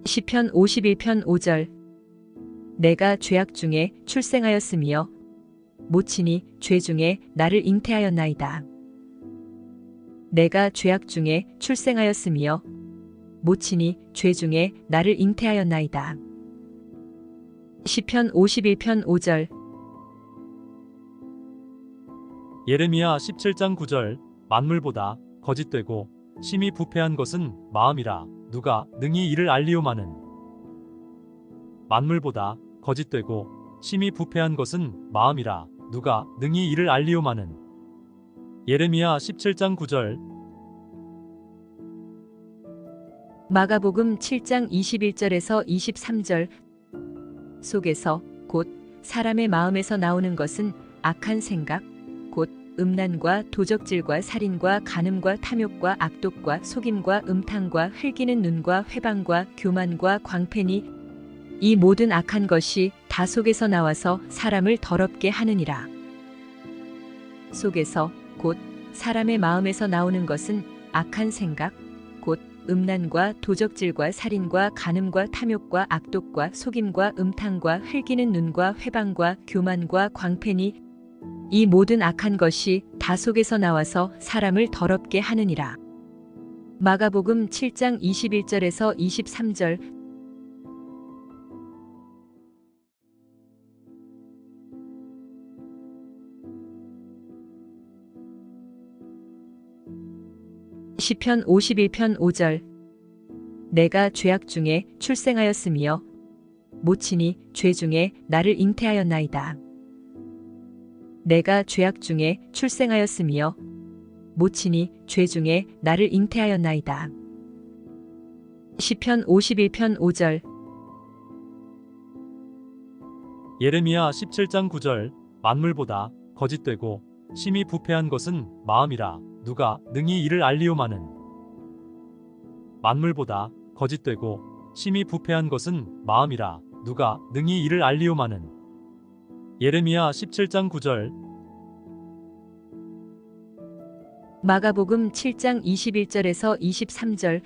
시편 51편 5절. 내가 죄악 중에 출생하였으며 모친이 죄 중에 나를 잉태하였나이다. 내가 죄악 중에 출생하였으며 모친이 죄 중에 나를 잉태하였나이다. 시편 51편 5절. 예레미야 17장 9절. 만물보다 거짓되고 심히 부패한 것은 마음이라 누가 능히 이를 알리오마는. 만물보다 거짓되고 심히 부패한 것은 마음이라 누가 능히 이를 알리오마는. 예레미야 17장 9절. 마가복음 7장 21절에서 23절. 속에서 곧 사람의 마음에서 나오는 것은 악한 생각, 곧 음란과 도적질과 살인과 간음과 탐욕과 악독과 속임과 음탕과 흘기는 눈과 회방과 교만과 광패니 이 모든 악한 것이 다 속에서 나와서 사람을 더럽게 하느니라. 속에서 곧 사람의 마음에서 나오는 것은 악한 생각, 곧 음란과 도적질과 살인과 간음과 탐욕과 악독과 속임과 음탕과 흘기는 눈과 회방과 교만과 광패니 이 모든 악한 것이 다 속에서 나와서 사람을 더럽게 하느니라. 마가복음 7장 21절에서 23절. 시편 51편 5절. 내가 죄악 중에 출생하였으며 모친이 죄 중에 나를 잉태하였나이다. 내가 죄악 중에 출생하였으며 모친이 죄 중에 나를 잉태하였나이다. 시편 51편 5절. 예레미야 17장 9절. 만물보다 거짓되고 심히 부패한 것은 마음이라 누가 능히 이를 알리오마는. 만물보다 거짓되고 심히 부패한 것은 마음이라 누가 능히 이를 알리오마는. 예레미야 17장 9절. 마가복음 7장 21절에서 23절.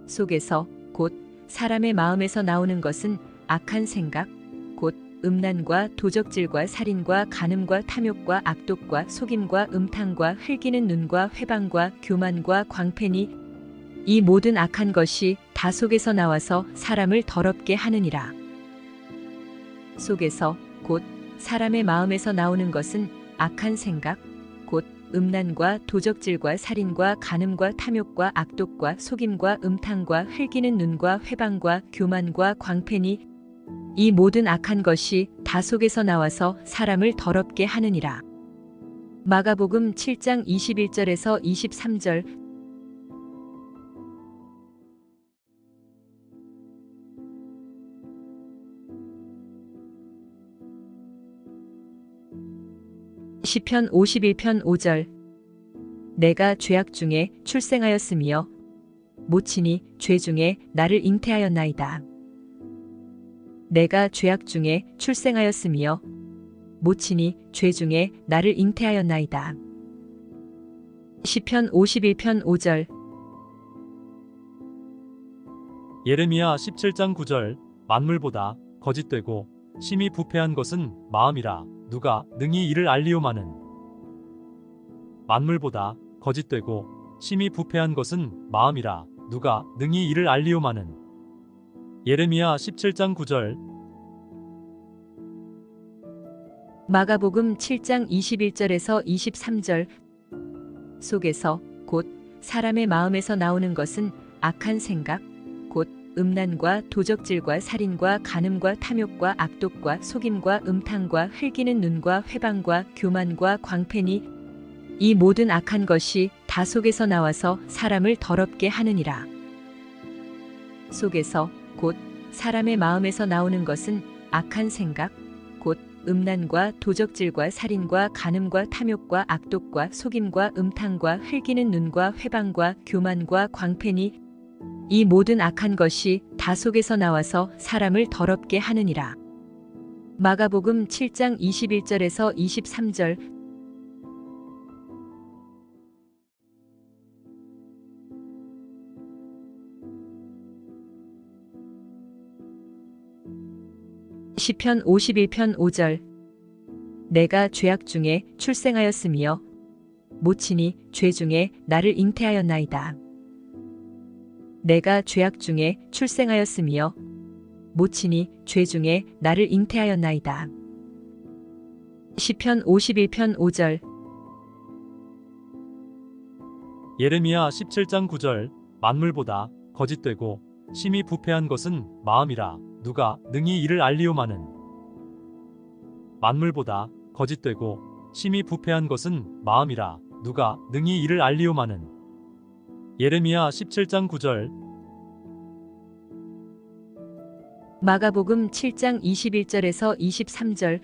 속에서 곧 사람의 마음에서 나오는 것은 악한 생각, 곧 음란과 도적질과 살인과 간음과 탐욕과 악독과 속임과 음탕과 흘기는 눈과 회방과 교만과 광패니 이 모든 악한 것이 다 속에서 나와서 사람을 더럽게 하느니라. 속에서 곧 사람의 마음에서 나오는 것은 악한 생각, 곧 음란과 도적질과 살인과 간음과 탐욕과 악독과 속임과 음탕과 흘기는 눈과 회방과 교만과 광패니 이 모든 악한 것이 다 속에서 나와서 사람을 더럽게 하느니라. 마가복음 7장 21절에서 23절. 시편 51편 5절. 내가 죄악 중에 출생하였으며 모친이 죄 중에 나를 잉태하였나이다. 내가 죄악 중에 출생하였으며 모친이 죄 중에 나를 잉태하였나이다. 시편 51편 5절. 예레미야 17장 9절. 만물보다 거짓되고 심히 부패한 것은 마음이라 누가 능히 이를 알리오마는. 만물보다 거짓되고 심히 부패한 것은 마음이라 누가 능히 이를 알리오마는. 예레미야 17장 9절. 마가복음 7장 21절에서 23절. 속에서 곧 사람의 마음에서 나오는 것은 악한 생각, 곧 음란과 도적질과 살인과 간음과 탐욕과 악독과 속임과 음탕과 흘기는 눈과 회방과 교만과 광패니 이 모든 악한 것이 다 속에서 나와서 사람을 더럽게 하느니라. 속에서 곧 사람의 마음에서 나오는 것은 악한 생각, 곧 음란과 도적질과 살인과 간음과 탐욕과 악독과 속임과 음탕과 흘기는 눈과 회방과 교만과 광패니 이 모든 악한 것이 다 속에서 나와서 사람을 더럽게 하느니라. 마가복음 7장 21절에서 23절. 시편 51편 5절. 내가 죄악 중에 출생하였으며 모친이 죄 중에 나를 잉태하였나이다. 내가 죄악 중에 출생하였으며 모친이 죄 중에 나를 잉태하였나이다. 시편 51편 5절. 예레미야 17장 9절. 만물보다 거짓되고 심히 부패한 것은 마음이라 누가 능히 이를 알리오마는. 만물보다 거짓되고 심히 부패한 것은 마음이라 누가 능히 이를 알리오마는. 예레미야 17장 9절. 마가복음 7장 21절에서 23절.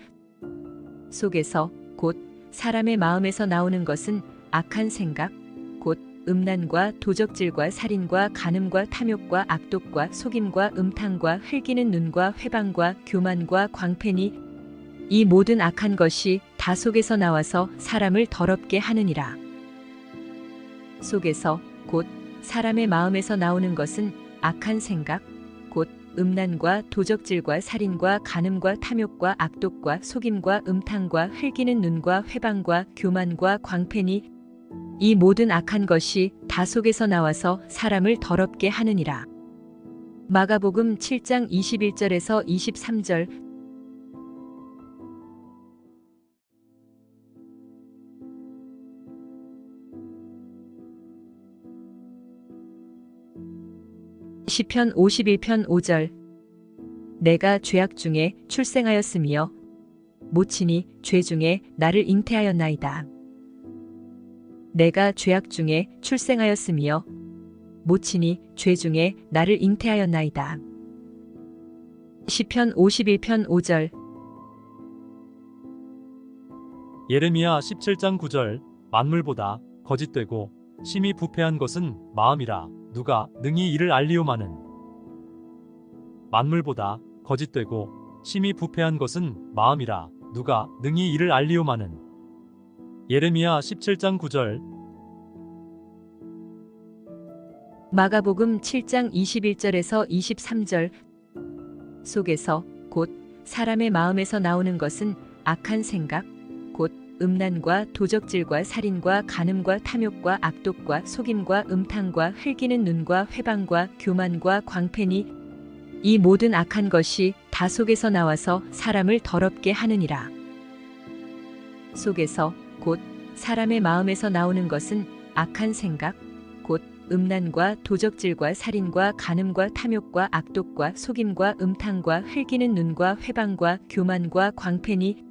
속에서 곧 사람의 마음에서 나오는 것은 악한 생각, 곧 음란과 도적질과 살인과 간음과 탐욕과 악독과 속임과 음탕과 흘기는 눈과 회방과 교만과 광패니 이 모든 악한 것이 다 속에서 나와서 사람을 더럽게 하느니라. 속에서 곧 사람의 마음에서 나오는 것은 악한 생각, 곧 음란과 도적질과 살인과 간음과 탐욕과 악독과 속임과 음탕과 흘기는 눈과 회방과 교만과 광패니 이 모든 악한 것이 다 속에서 나와서 사람을 더럽게 하느니라. 마가복음 7장 21절에서 23절. 시편 51편 5절. 내가 죄악 중에 출생하였으며 모친이 죄 중에 나를 잉태하였나이다. 내가 죄악 중에 출생하였으며 모친이 죄 중에 나를 잉태하였나이다. 시편 51편 5절. 예레미야 17장 9절. 만물보다 거짓되고 심히 부패한 것은 마음이라 누가 능히 이를 알리오마는. 만물보다 거짓되고 심히 부패한 것은 마음이라 누가 능히 이를 알리오마는. 예레미야 17장 9절. 마가복음 7장 21절에서 23절. 속에서 곧 사람의 마음에서 나오는 것은 악한 생각, 곧 음란과 도적질과 살인과 간음과 탐욕과 악독과 속임과 음탕과 흘기는 눈과 회방과 교만과 광패니 이 모든 악한 것이 다 속에서 나와서 사람을 더럽게 하느니라. 속에서 곧 사람의 마음에서 나오는 것은 악한 생각, 곧 음란과 도적질과 살인과 간음과 탐욕과 악독과 속임과 음탕과 흘기는 눈과 회방과 교만과 광패니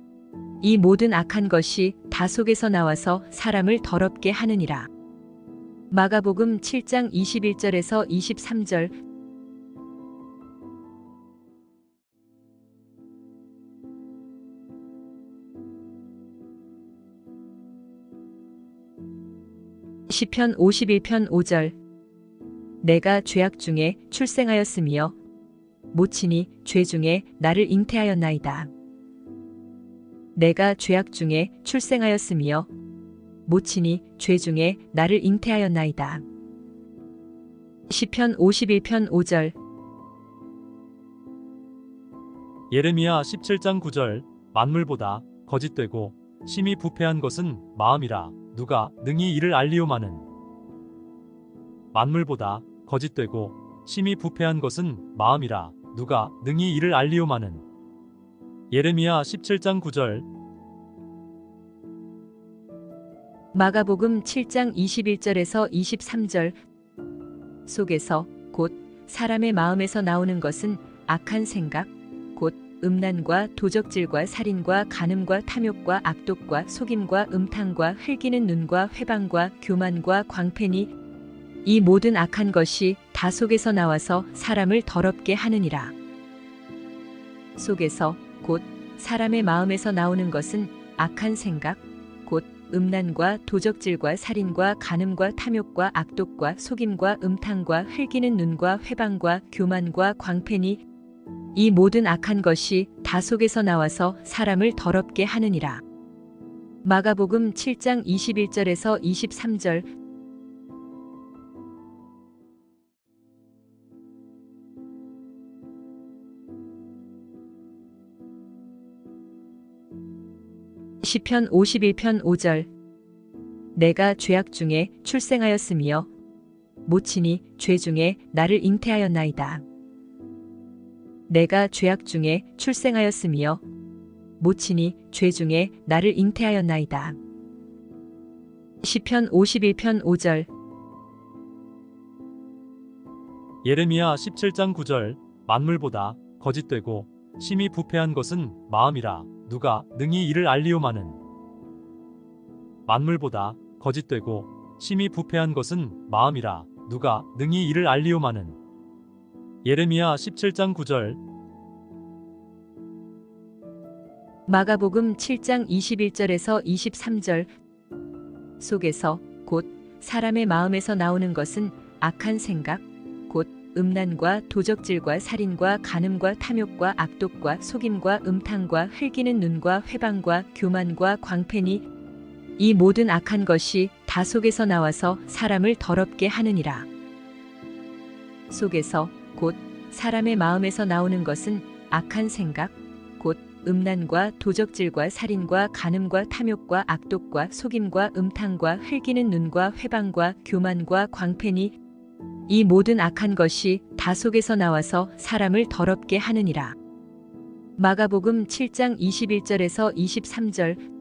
이 모든 악한 것이 다 속에서 나와서 사람을 더럽게 하느니라. 마가복음 7장 21절에서 23절. 시편 51편 5절. 내가 죄악 중에 출생하였으며 모친이 죄 중에 나를 잉태하였나이다. 내가 죄악 중에 출생하였으며 모친이 죄 중에 나를 잉태하였나이다. 시편 51편 5절. 예레미야 17장 9절. 만물보다 거짓되고 심히 부패한 것은 마음이라 누가 능히 이를 알리오마는. 만물보다 거짓되고 심히 부패한 것은 마음이라 누가 능히 이를 알리오마는. 예레미야 17장 9절. 마가복음 7장 21절에서 23절. 속에서 곧 사람의 마음에서 나오는 것은 악한 생각, 곧 음란과 도적질과 살인과 간음과 탐욕과 악독과 속임과 음탕과 흘기는 눈과 회방과 교만과 광패니 이 모든 악한 것이 다 속에서 나와서 사람을 더럽게 하느니라. 속에서 곧 사람의 마음에서 나오는 것은 악한 생각, 곧 음란과 도적질과 살인과 간음과 탐욕과 악독과 속임과 음탕과 흘기는 눈과 회방과 교만과 광패니 이 모든 악한 것이 다 속에서 나와서 사람을 더럽게 하느니라. 마가복음 7장 21절에서 23절. 시편 51편 5절. 내가 죄악 중에 출생하였으며 모친이 죄 중에 나를 잉태하였나이다. 내가 죄악 중에 출생하였으며 모친이 죄 중에 나를 잉태하였나이다. 시편 51편 5절. 예레미야 17장 9절. 만물보다 거짓되고 심히 부패한 것은 마음이라 누가 능히 이를 알리오마는. 만물보다 거짓되고 심히 부패한 것은 마음이라 누가 능히 이를 알리오마는. 예레미야 17장 9절. 마가복음 7장 21절에서 23절. 속에서 곧 사람의 마음에서 나오는 것은 악한 생각, 곧 음란과 도적질과 살인과 간음과 탐욕과 악독과 속임과 음탕과 흘기는 눈과 회방과 교만과 광패니 이 모든 악한 것이 다 속에서 나와서 사람을 더럽게 하느니라. 속에서 곧 사람의 마음에서 나오는 것은 악한 생각, 곧 음란과 도적질과 살인과 간음과 탐욕과 악독과 속임과 음탕과 흘기는 눈과 회방과 교만과 광패니 이 모든 악한 것이 다 속에서 나와서 사람을 더럽게 하느니라. 마가복음 7장 21절에서 23절.